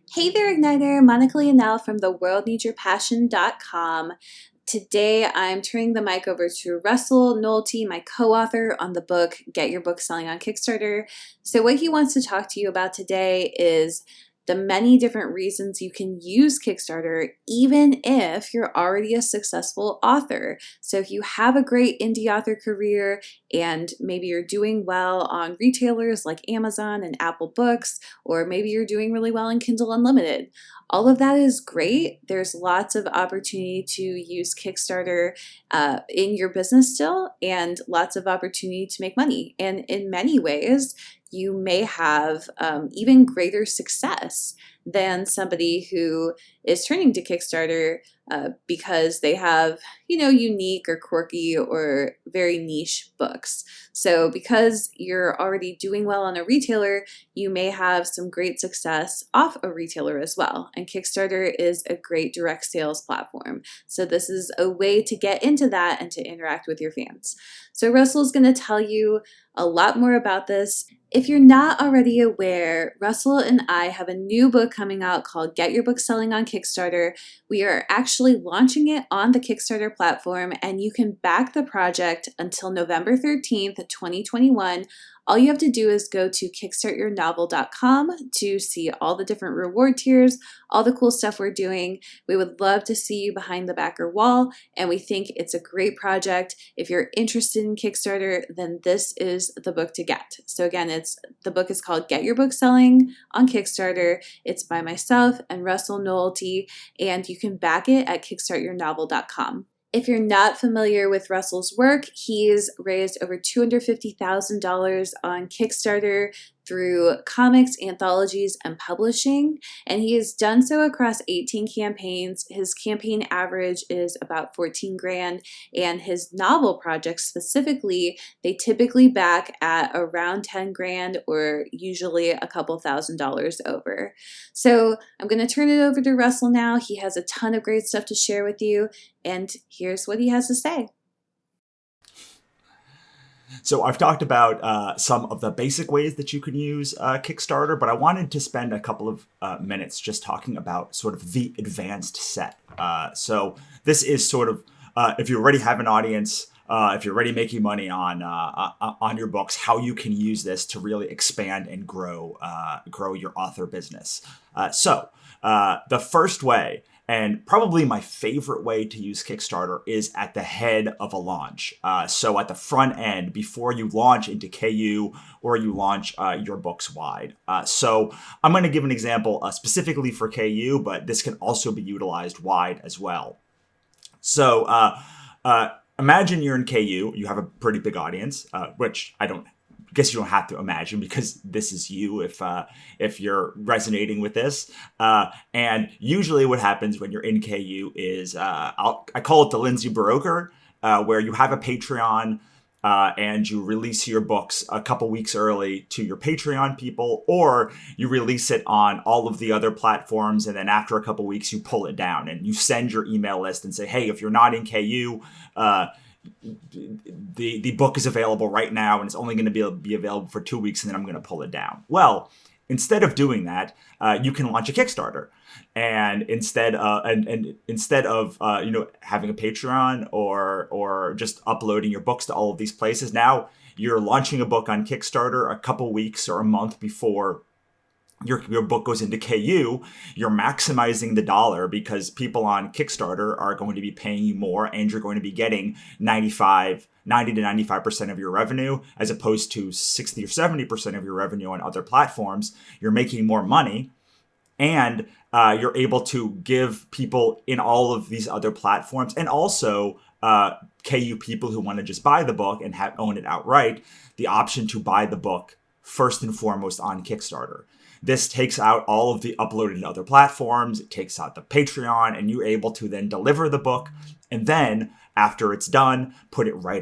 Hey there, Igniter. Monica Leonel from theworldneedsyourpassion.com. Today, I'm turning the mic over to Russell Nohelty, my co-author on the book, Get Your Book Selling on Kickstarter. So what he wants to talk to you about today is the many different reasons you can use Kickstarter, even if you're already a successful author. So if you have a great indie author career and maybe you're doing well on retailers like Amazon and Apple Books, or maybe you're doing really well in Kindle Unlimited, all of that is great. There's lots of opportunity to use Kickstarter in your business still, and lots of opportunity to make money. And in many ways, you may have even greater success than somebody who is turning to Kickstarter because they have, unique or quirky or very niche books. So because you're already doing well on a retailer, you may have some great success off a retailer as well. And Kickstarter is a great direct sales platform. So this is a way to get into that and to interact with your fans. So Russell's going to tell you a lot more about this. If you're not already aware, Russell and I have a new book coming out called Get Your Book Selling on Kickstarter. We are actually launching it on the Kickstarter platform, and you can back the project until November 13th, 2021. All you have to do is go to kickstartyournovel.com to see all the different reward tiers, all the cool stuff we're doing. We would love to see you behind the backer wall, and we think it's a great project. If you're interested in Kickstarter, then this is the book to get. So again, the book is called Get Your Book Selling on Kickstarter. It's by myself and Russell Nohelty, and you can back it at kickstartyournovel.com. If you're not familiar with Russell's work, he's raised over $250,000 on Kickstarter through comics, anthologies, and publishing, and he has done so across 18 campaigns. His campaign average is about 14 grand, and his novel projects specifically, they typically back at around 10 grand or usually a couple $1,000s over. So I'm going to turn it over to Russell now. He has a ton of great stuff to share with you, and here's what he has to say. So I've talked about some of the basic ways that you can use Kickstarter, but I wanted to spend a couple of minutes just talking about sort of the advanced set. So this is sort of, if you already have an audience, if you're already making money on your books, how you can use this to really expand and grow your author business. So the first way, and probably my favorite way to use Kickstarter, is at the head of a launch. So at the front end, before you launch into KU or you launch your books wide. So I'm going to give an example specifically for KU, but this can also be utilized wide as well. So imagine you're in KU, you have a pretty big audience, which I guess you don't have to imagine because this is you if you're resonating with this. And usually what happens when you're in KU is, I call it the Lindsay Baroker, where you have a Patreon and you release your books a couple weeks early to your Patreon people, or you release it on all of the other platforms, and then after a couple weeks you pull it down and you send your email list and say, hey, if you're not in KU, the book is available right now and it's only going to be available for 2 weeks, and then I'm going to pull it down. Well, instead of doing that, you can launch a Kickstarter, and instead of having a Patreon or just uploading your books to all of these places, now you're launching a book on Kickstarter a couple weeks or a month before your book goes into KU. You're maximizing the dollar because people on Kickstarter are going to be paying you more, and you're going to be getting 90 to 95% of your revenue, as opposed to 60 or 70% of your revenue on other platforms. You're making more money, and you're able to give people in all of these other platforms, and also KU people who want to just buy the book and own it outright, the option to buy the book first and foremost on Kickstarter. This takes out all of the uploaded to other platforms. It takes out the Patreon, and you're able to then deliver the book. And then after it's done, put it right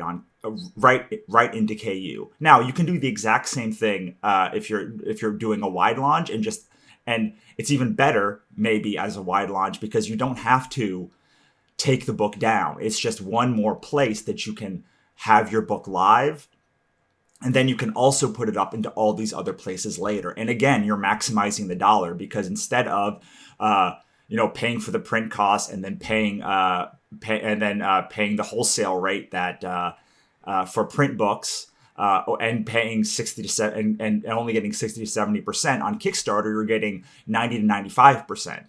into KU. Now you can do the exact same thing if you're doing a wide launch, and it's even better maybe as a wide launch because you don't have to take the book down. It's just one more place that you can have your book live And then you can also put it up into all these other places later. And again, you're maximizing the dollar, because instead of paying for the print costs and then paying the wholesale rate that for print books, and paying 60 to 7 and only getting 60 to 70% on Kickstarter, you're getting 90 to 95%.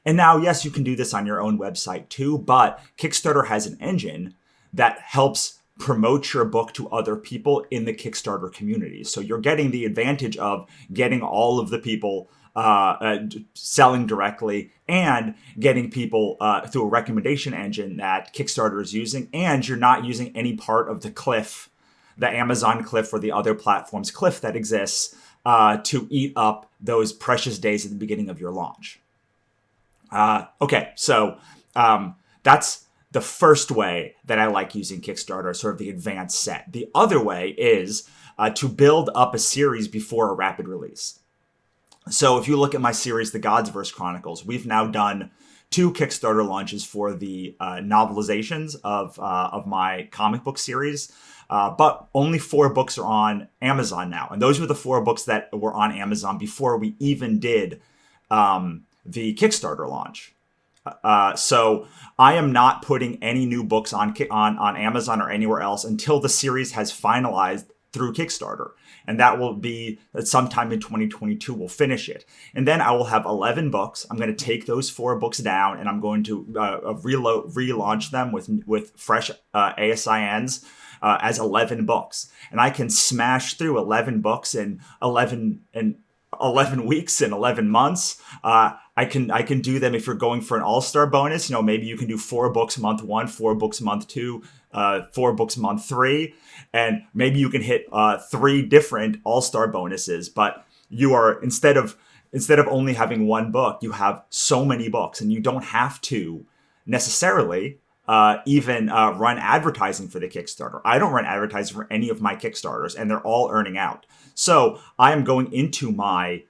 And now, yes, you can do this on your own website too, but Kickstarter has an engine that helps promote your book to other people in the Kickstarter community. So you're getting the advantage of getting all of the people selling directly, and getting people through a recommendation engine that Kickstarter is using, and you're not using any part of the cliff, the Amazon cliff or the other platforms cliff that exists to eat up those precious days at the beginning of your launch. So that's the first way that I like using Kickstarter, sort of the advanced set. The other way is to build up a series before a rapid release. So if you look at my series, The Godsverse Chronicles, we've now done 2 Kickstarter launches for the novelizations of my comic book series, but only 4 books are on Amazon now. And those were the 4 books that were on Amazon before we even did the Kickstarter launch. So I am not putting any new books on Amazon or anywhere else until the series has finalized through Kickstarter. And that will be sometime in 2022, we'll finish it. And then I will have 11 books. I'm going to take those 4 books down, and I'm going to relaunch them with fresh ASINs as 11 books. And I can smash through 11 books in 11 weeks and 11 months. I can do them if you're going for an all-star bonus. Maybe you can do 4 books month 1, 4 books month 2, 4 books month 3, and maybe you can hit 3 different all-star bonuses. But you are instead of only having 1 book, you have so many books, and you don't have to necessarily even run advertising for the Kickstarter. I don't run advertising for any of my Kickstarters, and they're all earning out. So I am going into my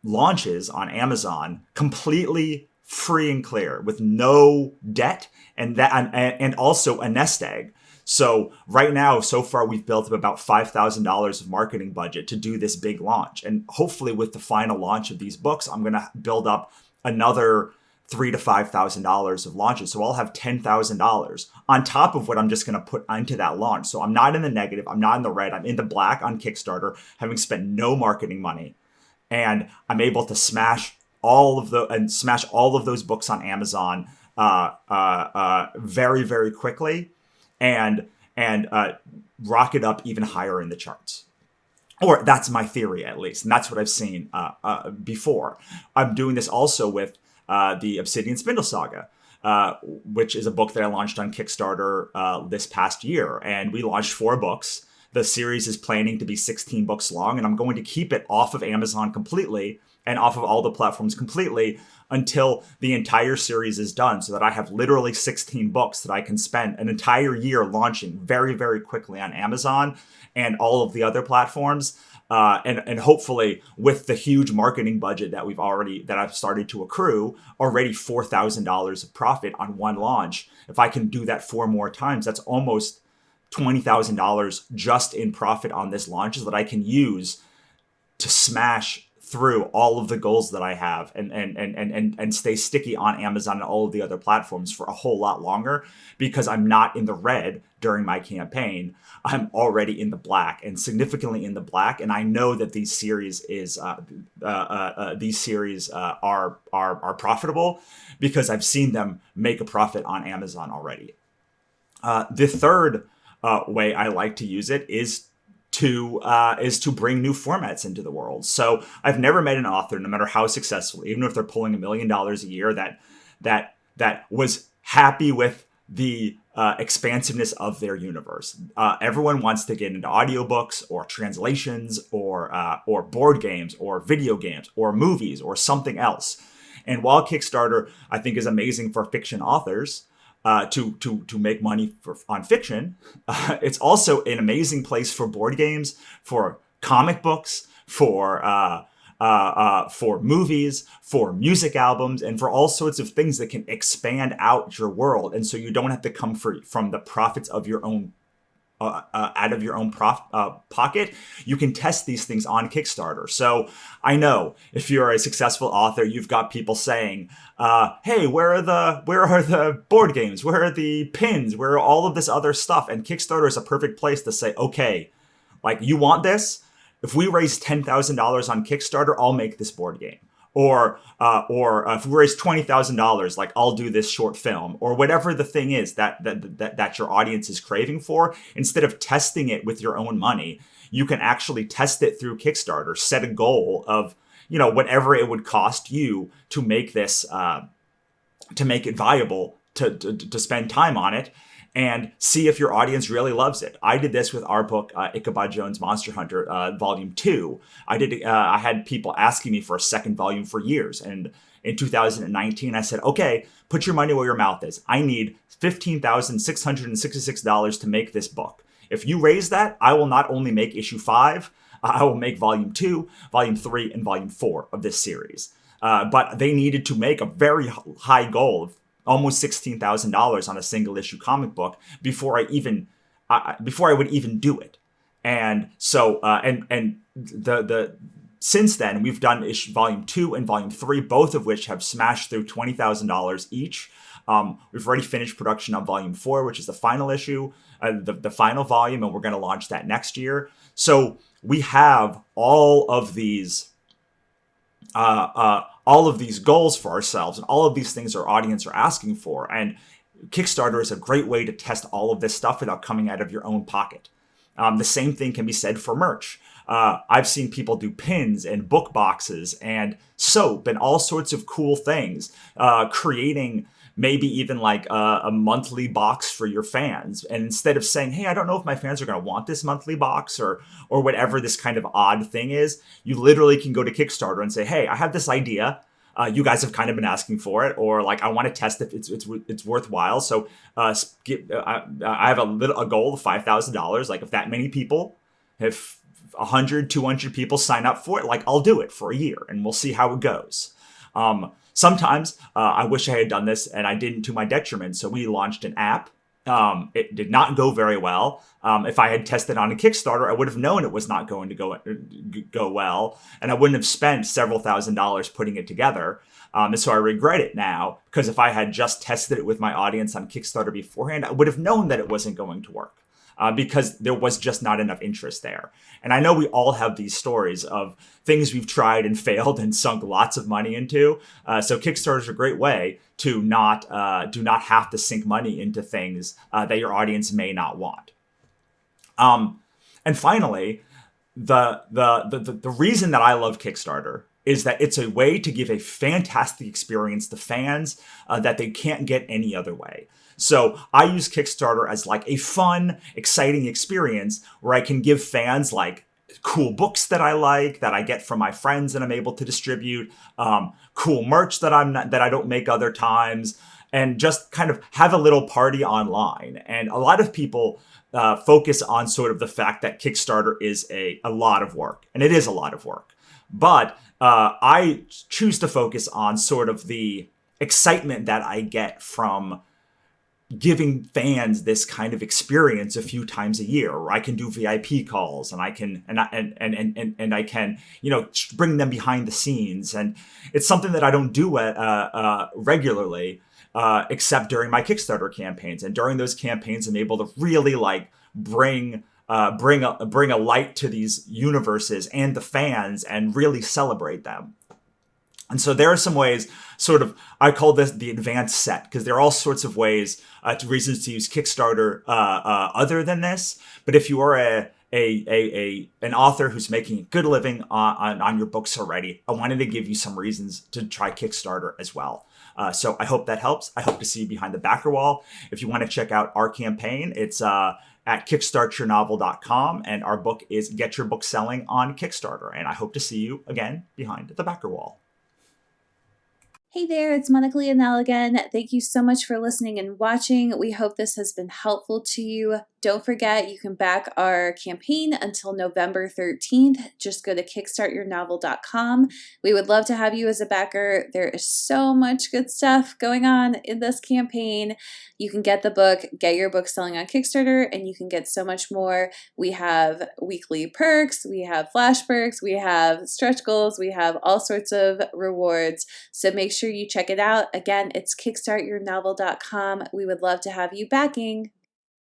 launches on Amazon completely free and clear, with no debt, and also a nest egg. So right now, so far, we've built up about $5,000 of marketing budget to do this big launch. And hopefully with the final launch of these books, I'm going to build up another $3,000 to $5,000 of launches. So I'll have $10,000 on top of what I'm just going to put into that launch. So I'm not in the negative. I'm not in the red. I'm in the black on Kickstarter, having spent no marketing money. And I'm able to smash all of those books on Amazon very, very quickly, and rocket up even higher in the charts. Or that's my theory, at least. And that's what I've seen before. I'm doing this also with the Obsidian Spindle Saga, which is a book that I launched on Kickstarter this past year. And we launched 4 books. The series is planning to be 16 books long, and I'm going to keep it off of Amazon completely and off of all the platforms completely until the entire series is done, so that I have literally 16 books that I can spend an entire year launching very, very quickly on Amazon and all of the other platforms. And hopefully with the huge marketing budget that I've started to accrue, already $4,000 of profit on one launch. If I can do that 4 more times, that's almost $20,000 just in profit on this launch that I can use to smash through all of the goals that I have and stay sticky on Amazon and all of the other platforms for a whole lot longer, because I'm not in the red during my campaign. I'm already in the black, and significantly in the black. And I know that these series are profitable because I've seen them make a profit on Amazon already. The third way I like to use it is to bring new formats into the world. So I've never met an author, no matter how successful, even if they're pulling $1 million a year, that was happy with the expansiveness of their universe. Everyone wants to get into audiobooks or translations or board games or video games or movies or something else. And while Kickstarter, I think, is amazing for fiction authors, to make money on fiction, it's also an amazing place for board games, for comic books, for movies, for music albums, and for all sorts of things that can expand out your world. And so you don't have to come from the profits of your own out of your own pocket, you can test these things on Kickstarter. So I know if you're a successful author, you've got people saying, "Hey, where are the board games? Where are the pins? Where are all of this other stuff?" And Kickstarter is a perfect place to say, "Okay, like you want this? If we raise $10,000 on Kickstarter, I'll make this board game." Or if we raise $20,000, like I'll do this short film, or whatever the thing is that your audience is craving for. Instead of testing it with your own money, you can actually test it through Kickstarter. Set a goal of whatever it would cost you to make this to make it viable to spend time on it, and see if your audience really loves it. I did this with our book, Ichabod Jones Monster Hunter, Volume 2. I had people asking me for a second volume for years. And in 2019, I said, okay, put your money where your mouth is. I need $15,666 to make this book. If you raise that, I will not only make issue 5, I will make Volume 2, Volume 3, and Volume 4 of this series. But they needed to make a very high goal of almost $16,000 on a single issue comic book before I would even do it. And so the since then we've done volume 2 and volume 3, both of which have smashed through $20,000 each. We've already finished production on volume 4, which is the final issue, the final volume, and we're going to launch that next year. So we have all of these goals for ourselves, and all of these things our audience are asking for. And Kickstarter is a great way to test all of this stuff without coming out of your own pocket. The same thing can be said for merch. I've seen people do pins and book boxes and soap and all sorts of cool things, creating maybe even like a monthly box for your fans. And instead of saying, hey, I don't know if my fans are going to want this monthly box or whatever this kind of odd thing is, you literally can go to Kickstarter and say, hey, I have this idea. You guys have kind of been asking for it, or like I want to test if it's worthwhile. So I have a goal of $5,000. Like if that many people, if 100, 200 people sign up for it, like I'll do it for a year and we'll see how it goes. Sometimes I wish I had done this and I didn't, to my detriment. So we launched an app. It did not go very well. If I had tested on a Kickstarter, I would have known it was not going to go well, and I wouldn't have spent several $1,000s putting it together. And so I regret it now, because if I had just tested it with my audience on Kickstarter beforehand, I would have known that it wasn't going to work. Because there was just not enough interest there. And I know we all have these stories of things we've tried and failed and sunk lots of money into. So Kickstarter is a great way to do not have to sink money into things that your audience may not want. And finally, the reason that I love Kickstarter is that it's a way to give a fantastic experience to fans that they can't get any other way. So I use Kickstarter as like a fun, exciting experience where I can give fans like cool books that I like, that I get from my friends that I'm able to distribute, cool merch that I don't make other times, and just kind of have a little party online. And a lot of people focus on sort of the fact that Kickstarter is a lot of work, and it is a lot of work. But I choose to focus on sort of the excitement that I get from giving fans this kind of experience a few times a year, where I can do VIP calls and I can bring them behind the scenes, and it's something that I don't do regularly except during my Kickstarter campaigns. And during those campaigns, I'm able to really like bring a light to these universes and the fans and really celebrate them. And so there are some ways, sort of, I call this the advanced set, because there are all sorts of ways, reasons to use Kickstarter other than this. But if you are an author who's making a good living on your books already, I wanted to give you some reasons to try Kickstarter as well. So I hope that helps. I hope to see you behind the backer wall. If you want to check out our campaign, it's at kickstartyournovel.com, and our book is Get Your Book Selling on Kickstarter. And I hope to see you again behind the backer wall. Hey there, it's Monica Leonel again. Thank you so much for listening and watching. We hope this has been helpful to you. don't forget, you can back our campaign until November 13th. Just go to kickstartyournovel.com. We would love to have you as a backer. There is so much good stuff going on in this campaign. You can get the book, get your book selling on Kickstarter, and you can get so much more. We have weekly perks, we have flash perks, we have stretch goals, we have all sorts of rewards. So make sure you check it out. Again, it's kickstartyournovel.com. We would love to have you backing.